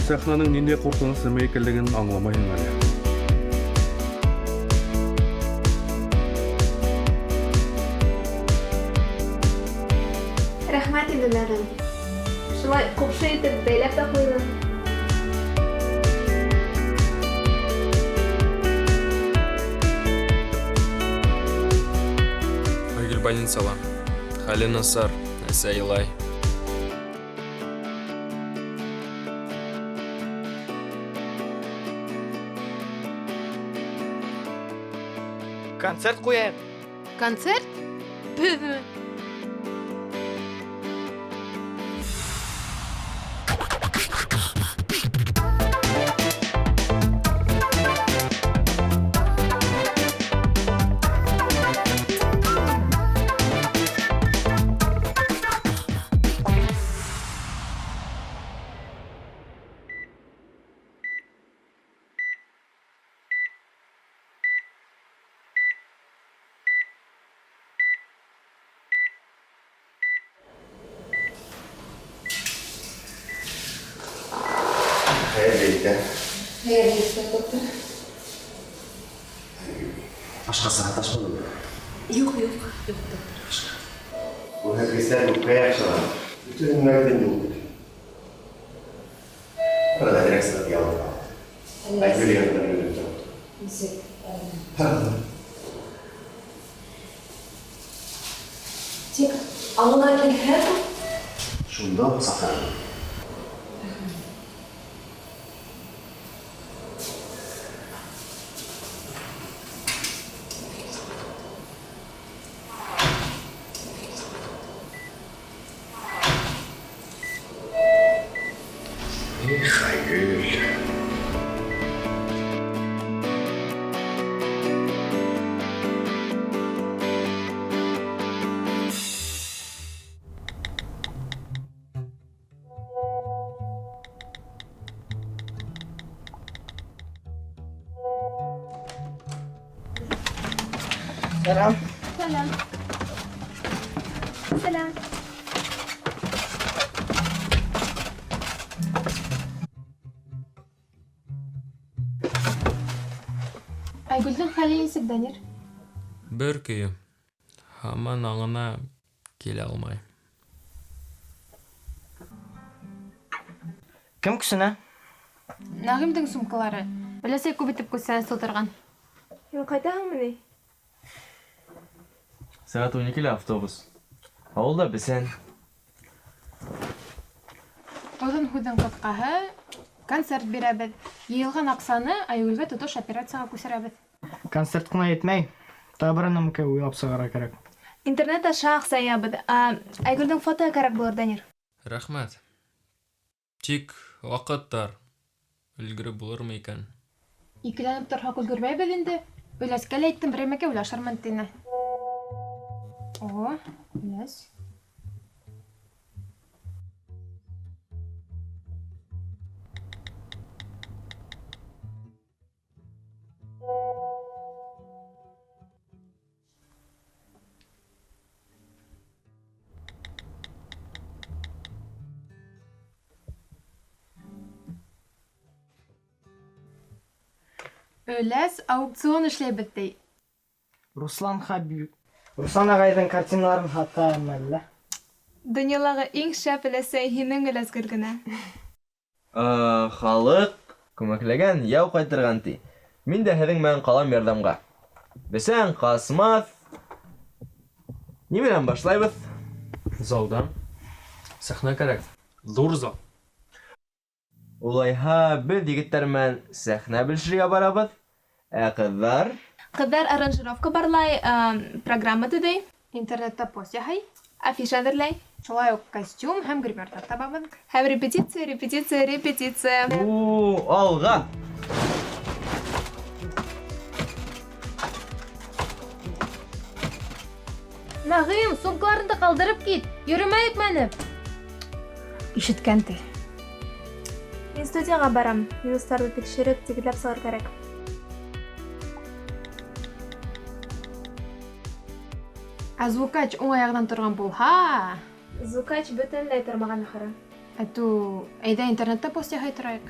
сахнаның нинди куркыныч эме экенлигин аңламайым әле. Рәхмәт инде мәгән. Шулай купшы итеп бәйләп тә куйдың. Айгөл больницала. Хәле насар, әсә елай. Концерт қояйық. Концерт? Бөбі. Ашқа сағат ашпады ма? Юк. Бұл әзгістер мұққай ақшалар. Бүтін мәгіден болды. Burada direkt sınıf yalnız kaldı. Ben gülüyorum. Тик, аңына килһә, Şunda saklandım. Hayır. Selam. Сәлам. Сәлам. Айгүлдің хәле нисек, Данир? Бер көйі. Һаман аңына келе алмай. Кім күсіне? Нағимдың сумкалары. Беләсәй күп итеп күсәне сылтырган. Кайтаһыңмы? Saat 12'li avtobus. Авылда бесен. Оҙон һүҙҙең ҡыҫҡаһы, концерт бирәбеҙ. Йыйылған аҡсаны Айгүлгә тотош операцияға күсерәбеҙ. Концерт қына етмәй. Табырын мөмкә уйлап сығара кәрәк. Интернет аша аҡса ябыҙ. Айгүлдең фото кәрәк булыр, Данир. Рәхмәт. Тик ваҡыттар өлгөрөп булырмы икән? Икеләнеп торһаҡ өлгөрмәйбеҙ инде. Өләскә лә әйттем, берәмәкә уйлашырмын тине. О, өләс. Өләс аукцион эшләйбеҙ ти. Руслан Хабиб. Руслан ағайҙың картиналарын һатам әллә? Донъялағы иң шәп өләсәй һинең өләсгөл генә. Халыҡ күмәкләгән яу ҡайтырған ти. Мин дә һеҙҙең менән ҡалам ярҙамға. Бесән ҡасмаҫ. Ни менән башлайбыҙ? Залдан. Сәхнә кәрәк. Ҙур зал. Улайһа, беҙ егеттәр менән сәхнә белешергә барабыҙ. Ә ҡыҙҙар? Ҡыҙҙар аранжировка барлай, программа төҙөй. Интернетта пост яһай. Афиша әҙерләй. Шулай уҡ костюм һәм гримерҙар табабыҙ. Һәм репетиция. Алға! Нағим, сумкаларыңды ҡалдырып кит. Йөрөмәйек мәне. Ишеткән ти. Мин студияға барам. Минустарҙы тикшереп, тигеҙләп сығыр кәрәк. Ә звукач уң аяғынан торған булһа... Звукач бөтөнләй тормаған ахыры. Әту, әйдә интернетта пост яһай торайык.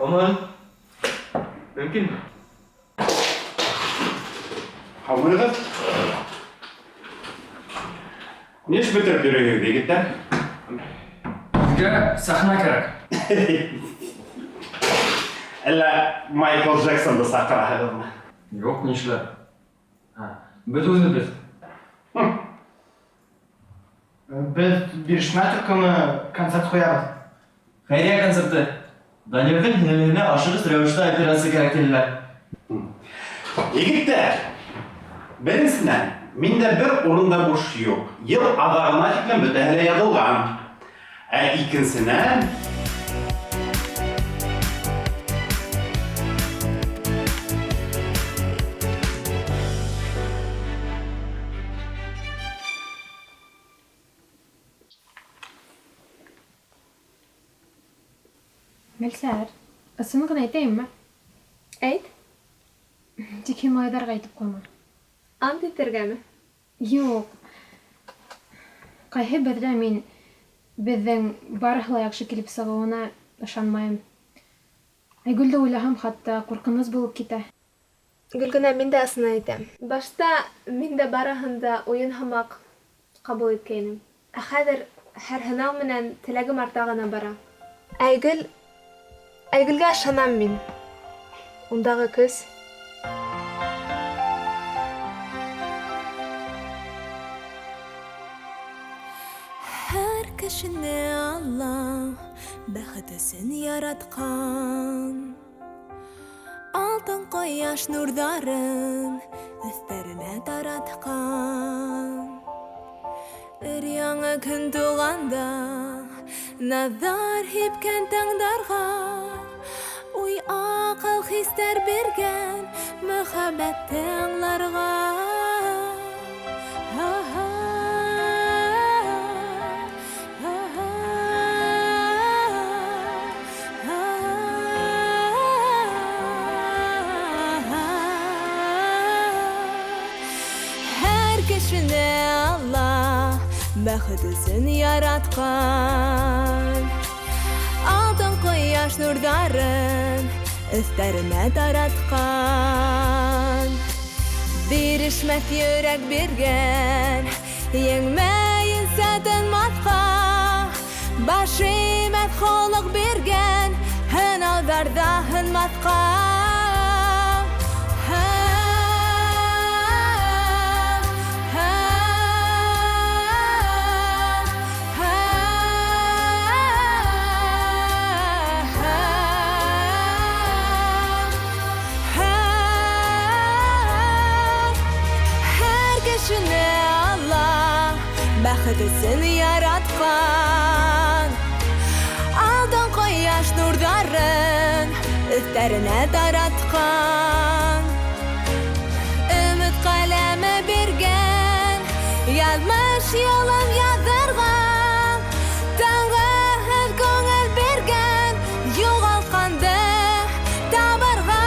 Aman. Mümkün mü? Hamurgız. Ne iş bitirip yürüyorsun yigitler? Bizga sahna kerak. Illa Michael Jackson'da sakıradın. Yo'q, nishlar. Biz o'zimiz. Biz Birishma turkumi konsert qo'yamiz. Xayriya konserti. Daniel'in hinelerine aşırı rəvişdə operasiya kerak dediler. Yigitler, birincisinden, mende bir orunda boş yok. Yıl adağına çıklan mütehele yazılgan. İkincisinden, Мәлсәр, ысыны гына әйтәйемме? Әйт, Тик һин малайҙарға әйтеп ҡуйма. ант итергәме? Юҡ. Ҡайһы берҙә мин беҙҙең барыһы ла яҡшы килеп сығыуына ышанмайым. Айгөлдө уйлаһам, хатта ҡурҡыныс булып китә. Гөлгөнә, мин дә ысынын әйтәм. Башта мин дә барыһын да уйын һымаҡ ҡабул иткәйнем. Ә хәҙер һәр һынау менән теләгем арта ғына бара. Айгөлгә ышанам мин. Ундағы көс. Һәр кешене Алла бәхетесен яратҡан. Алтын ҡояш нурҙарын өҫтәренә таратҡан. Өр-яңы көн туғанда наҙар һипкән таңдарға уй аҡыл хистәр биргән мөхәббәтте аңларға. Һәр кешене Алла бәхетесен яратҡан. Алтын ҡояш нурҙарын өҫтәренә таратҡан. Бирешмәҫ йөрәк биргән, еңмәйенсә тынмаҫҡа. Баш эймәҫ холоҡ биргән, һынауҙарҙа һынмаҫҡа. Бәхетесен яратҡан. Алтын ҡояш нурҙарын өҫтәренә таратҡан. Өмөт ҡәләме биргән, яҙмыш юлын яҙырға. Таңғы һеҙ күңел биргән, юғалҡанды табырға.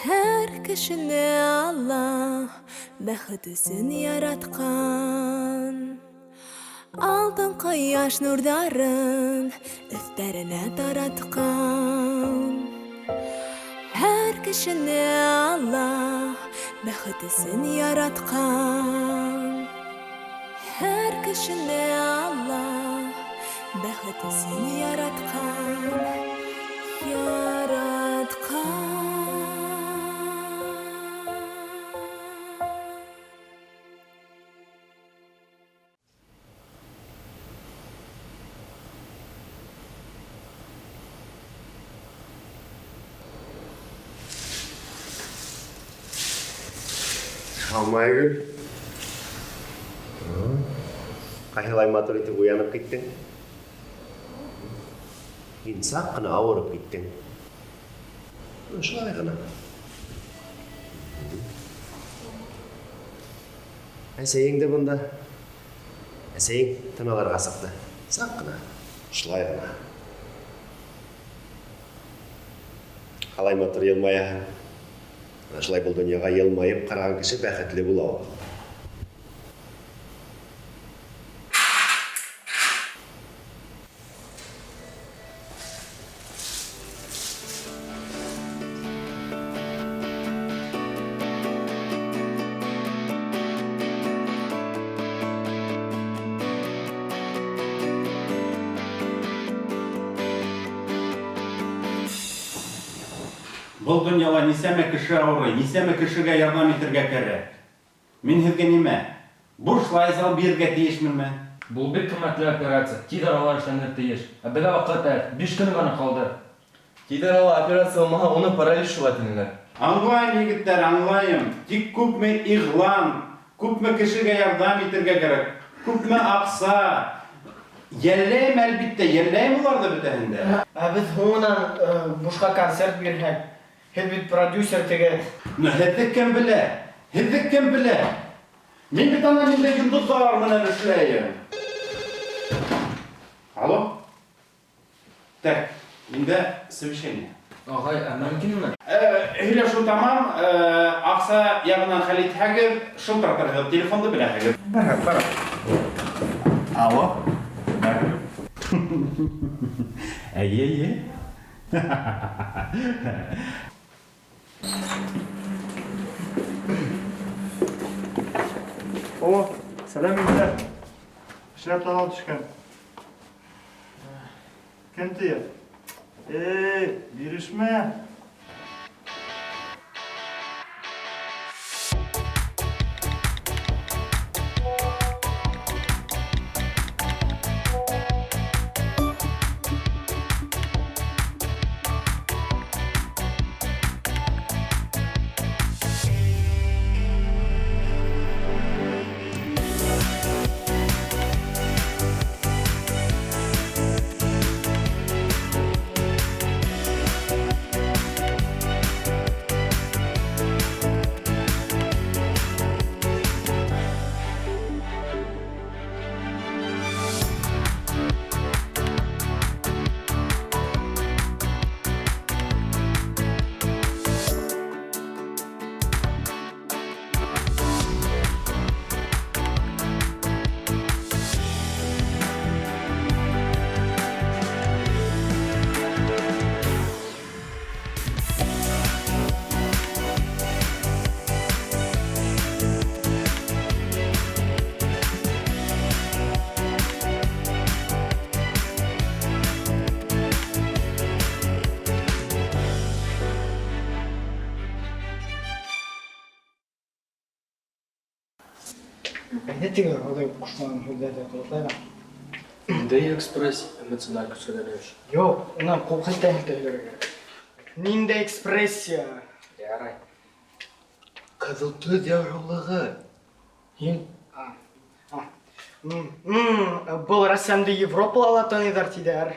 Һәр кешене Алла бәхетесен яратҡан. Алтын ҡояш нурҙарын өҫтәренә таратҡан. Һәр кешене Алла бәхетесен яратҡан. Her kişine Allah bäxtisen yaratkan. Алмайгүл. Қайылай матыр етіп уянып кеттің. Инсақ қына ауырып кеттің. Шылай ғана. Әсейіңді бұнда. Әсейің тымалар қасықты. Сақ қына. Шылай ғана. Қалай матыр елмаяға. Шылай бұл дүнияға елмайып қараған кіші бәхетлі бұлау. Бұл дүнияла нисәме кеше ауыры, нисәме кешегә ярдәм итәргә кәрәк. Мин һеҙгә нимә? Буш лайзал бирергә тейешменме? Бұл бик қымбатлы операция. Тиз арала эшләнер тиеш. Ә беҙгә ваҡыт 5 көн генә ҡалды. Тиҙ арала операция булмаһа, уны паралич шуға тинеләр. Аңлайым, егеттәр, аңлайым. Тик күпме иғлан, күпме кешегә ярдәм итергә кәрәк, күпме аҡса. Йәлләйем, әлбиттә, йәлләйем уларҙы бөтәһендә. Ә беҙ һуңынан бушҡа концерт бирһәк, һеҙ бит продюсер теге. Һеҙҙе кем белә? Һеҙҙе кем белә? Мин бит ана ниндәй йондоҙҙар менән эшләйем. Алло? Так, миндә совещание. Ағай, ә мөмкинме? Һөйләшеү тамам, аҡса яғынан хәл итһәгеҙ, шылтыратырһығыҙ, телефонды беләһегеҙ. Бара. Алло? Әйе. О, сәлем инде. Эшләптән ал төшкән. Кем тиер? Бирешмә. Ne diyor o da kuşların hüddete kılıklayla? Ниндәй экспресс эмоциональ көсәләнеш? Yok, ondan kokaytan hüddetelere gerek. Ninde ekspresya. Ярай. Кызыл төҙ яғыулығы. Һин Был рәссамды Европалала таныйҙар тиҙәр.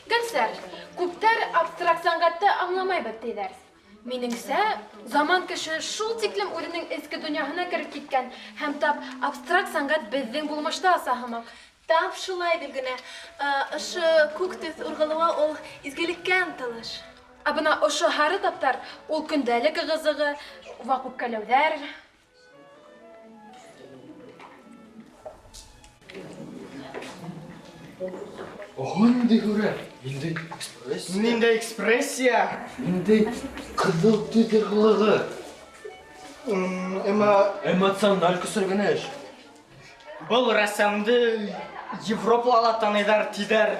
Gençler, күптәр абстракт сәнгатты аңламай бит тиҙәр. Минеңсә, заман кеше шул тиклем үҙенең эске дөньяһына кереп киткән һәм тап абстракт сәнгать безнең булмышта асаһымак. Тап шулай Гөлгенә. Ошо күк төс ургылыгы ул изгелеккә ынтылыш. Ә бына ошо һары таптар ул көндәлек ығызығы, вак үпкәләүҙәр. Ондай күрә. Инде экспрессия. Нинде экспрессия? Инде кызыл төс кылыгы. Эмоциональ көсөргәнеш. Бұл рәссамды Европалала таныйдар тидер.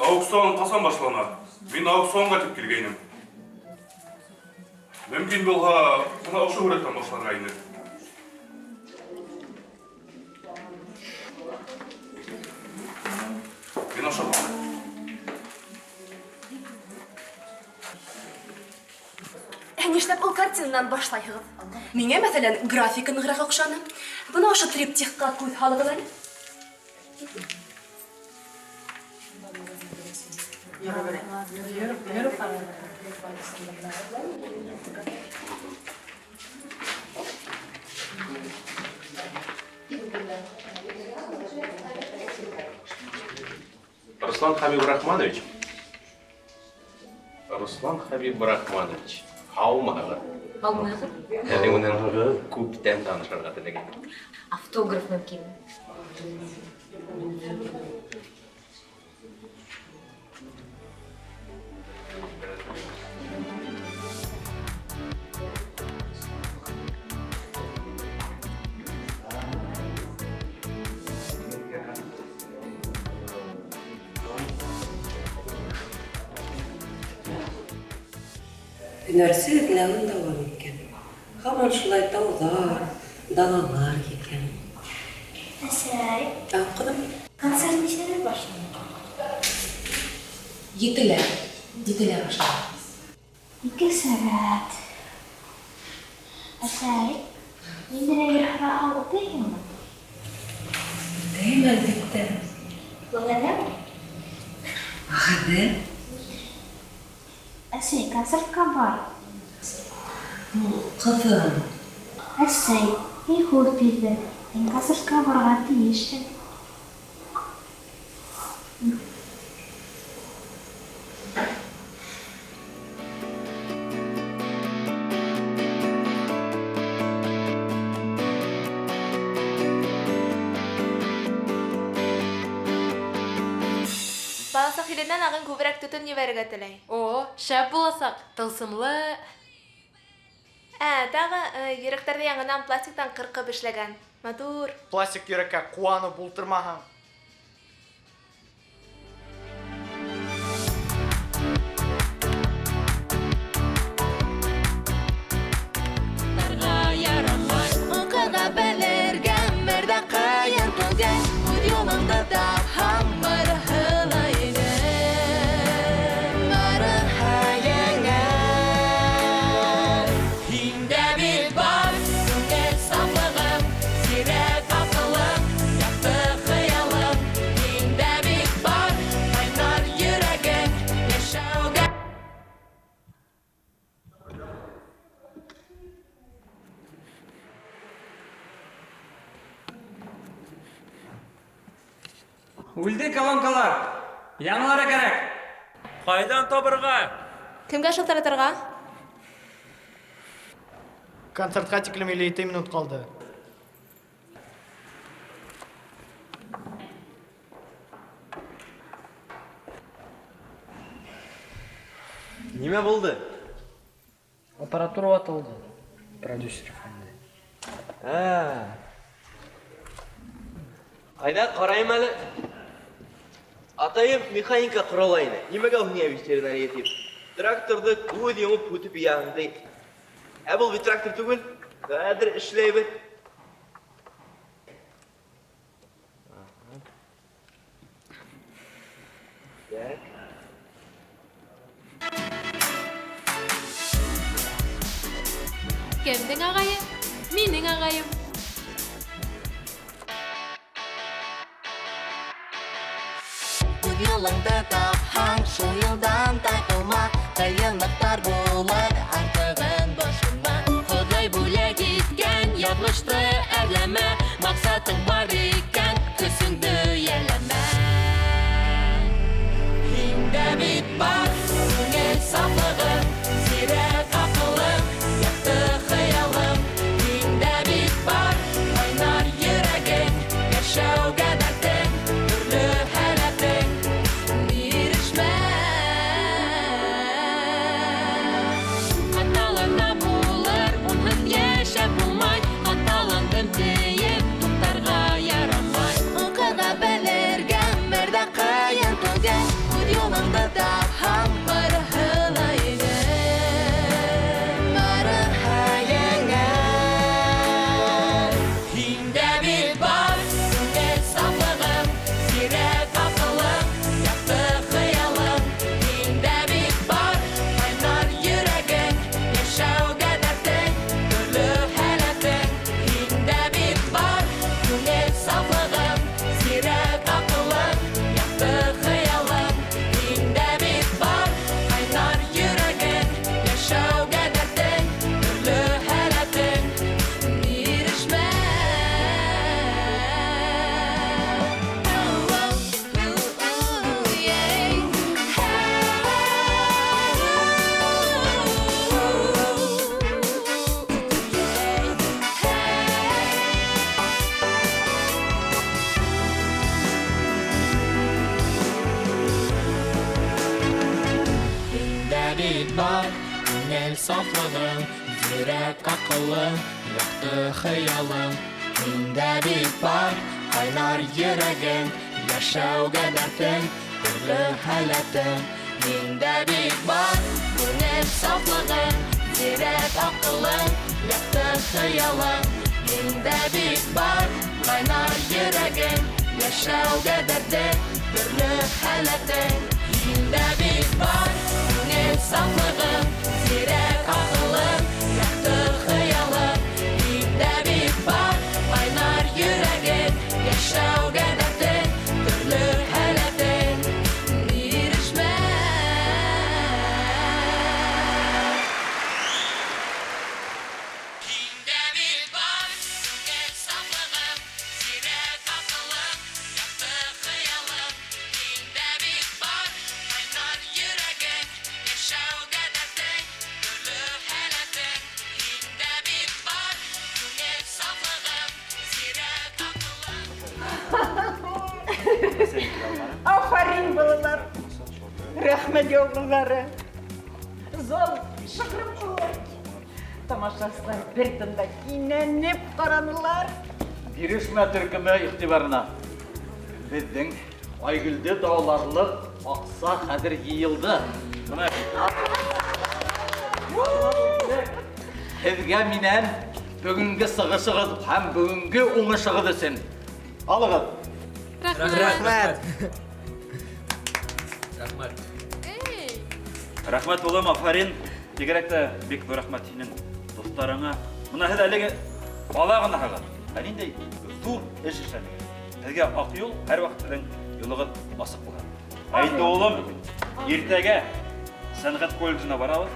Аукцион қасан башланады? Мен аукционға тіп келгенім. Мүмкін болға, бұна ұшы өреттен башланайын. Мен ашамам. Нишләп ул картинанан башлайһығыҙ? Миңә, мәҫәлән, графика нығыраҡ оҡшаны. Бына ошо триптихҡа күҙ һалығыҙ әле. Руслан Хабибрахманович. Руслан Хабибрахманович. Һаумыһығыҙ. Алмайһығыҙ? Һеҙҙең менән күптән танышырға теләгән. Автограф мөмкин. Һөнәрсе эҙләүен дауам иткән. Һаман шулай тауҙар, далалар еткән. Әсәй, Ҡыҙым, концерт нисәлә башлана? 7-лә башлана. 2 сәғәт. Әсәй, ниндәй һыра уҡыйһыңмы? Үтәйем, әлбиттә. Ғәҙәт? Ғәҙәт? Әсәй, концертка бар. Ҡыҙым. Әсәй, һур тиҙҙе. Һин концертка барырға тейешһең. Бала Сахиленән ағын күберәк төтөн ебәрергә теләй. О, шәп буласаҡ, тылсымлы. Тағы йөрәктәрҙе яңынан пластиктан ҡырҡып эшләгән. Матур. Пластик йөрәккә ҡуанып ултырмаһаң. Ҡыҙа белергә, мәрҙә ҡайын түгән, үҙ юлыңды тапһаң, барыһы ла еңел. Барыһы еңел. Һиндә бит бар, күңел сафлығым, сирәк аҡылым, яҡты хыялым. Һиндә бит бар, ҡайнар йөрәгең, йәшәүгә. Үлде колонкалар. Яңылары кәрәк. Қайдан табырға? Кемгә шылтыратырға? Концертқа тиклем 57 минут қалды. Нимә булды? Аппаратура ватылды. Продюсер фәнде. Ҡайҙа ҡарайым әле? Атайым механика ҡоралайны. Нимәгә ул һиңә ветеринария тип? Тракторҙы күҙ йомоп үтеп яһын ти. Ә был бит трактор түгел. Хәҙер эшләйбеҙ. Кемнең агае? Минең агаем. Yolunda taphan, şu yoldan takılma, dayanıklar bular artığın başında. Xuday bule gitken, yapmıştı erleme, maksatın var iken, küsündü yeleme. Hinde bit var, güngel saflığın, zirek akılın, yaktı xıyalın. Hinde bit var, oynar yüreğin, yaşav qədətin, türlü hələtin. Saflığın, yürek akılın, yaktı xıyalın. Minde bit var, kaynar yüreğin, yaşav qədətin, türlü hələtin. Minde bit var, gönül saflığın, yürek akılın, yaktı xıyalın. Minde bit var, kaynar yüreğin, yaşav qədətin, türlü hələtin. Minde bit var, gönül saflığın, zirek akılın, yaktı xıyalın. Minde bit var, kaynar yüreğin, yaşav qədətin, türlü hələtin. Nirişmə. Minde bit var, gönül saflığın, zirek akılın, yaktı xıyalın. Minde bit var, kaynar yüreğin, yaşav qədətin, türlü hələtin. Minde bit var, gönül saflığın, zirek akılın. Aferin balalar. Rahmet yavruları. Zor, şıkırım bulur. Tamaşasına bir tında kinenip karanılar. Girişme Türk'üme iktibarına. Bizden Aygül'de dağlarlık aksa kadir yiyildi. Buna Sizge minen bugünkü sığışığız hem bugünkü oңышығыз için. Alığız. Рахмет. Рахмет улым, афарин. Тегерек те бик рахмет синең достарыңа. Мына һез әлеге бала гына хагыз. Ә нинди зур эш эшләдегез. Һезгә ак юл һәр вакыт сезнең юлыгыз асык булган. Әйтте улым, иртәгә сәнгать колледжына барабыз.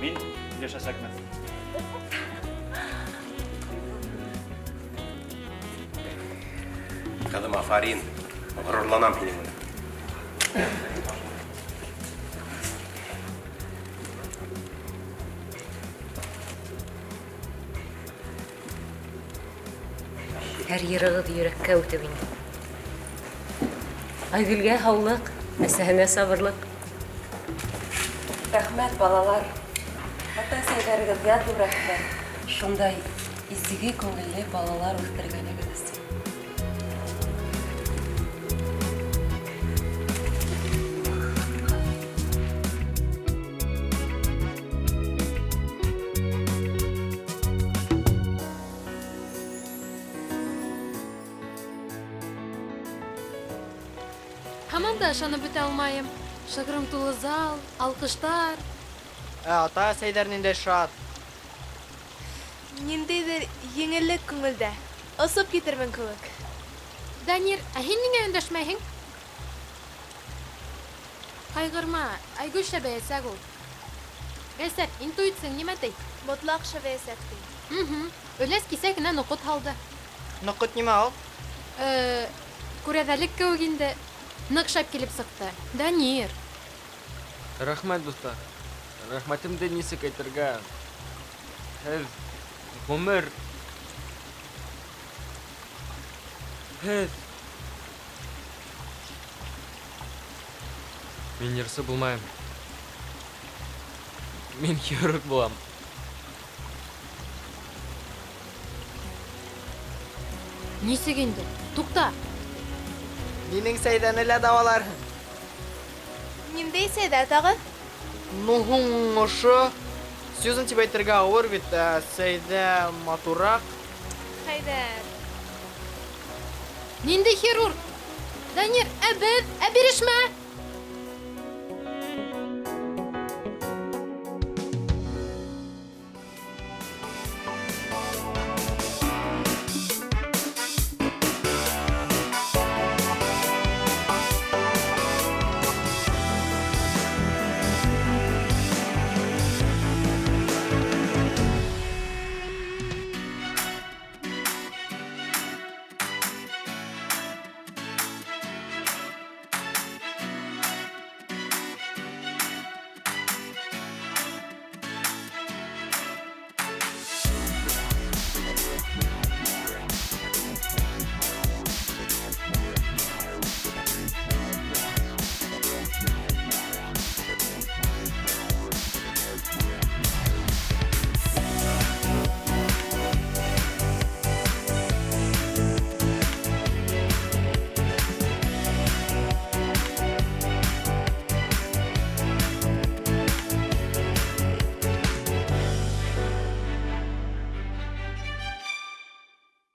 Мин яшәсәкмен. Kızım afarin. Gururlanam benim. Her yırığıd yürekке ötebin. Aygülge havlık, esehine sabırlık. Rahmet balalar. Hatta sevderiğizge de rahmet. Şunday izdigi көңілле балалар өстіргенігіз. Hamam да ышанып бөтә алмайым. Шыгрым тулы зал, алкыштар. Ата Сәйдәр ниндәй шат. Ниндейдер еңеллек күңелдә. Осып китермен кебек. Данир, ә һин ниңә өндәшмәйһең? Кайгырма, Айгөл шәбәясәк ул. Гәсәр, интуиция нимә ди? Мотлак шәбәясәк ди. Өләс кисә генә нуқыт һалды. Нуқыт нимә ул? Күрәҙәлек кеүек инде. Ныҡ шәп килеп сыҡты. Данир. Рәхмәт, дуҫтар. Рәхмәтемде нисек әйтергә? Һеҙ ғүмер... Һеҙ... Мин йырсы булмайым. Мин хирург булам. Нисек инде? Туҡта. Минең Сәйдәне лә даваларһың. Ниндәй Сәйдә тағы? Ну һуң ошо. Сүзен тип әйтергә ауыр бит, Сәйдә матурак. Хәйдәр. Нинди хирург? Данир, ә беҙ, ә бирешмә!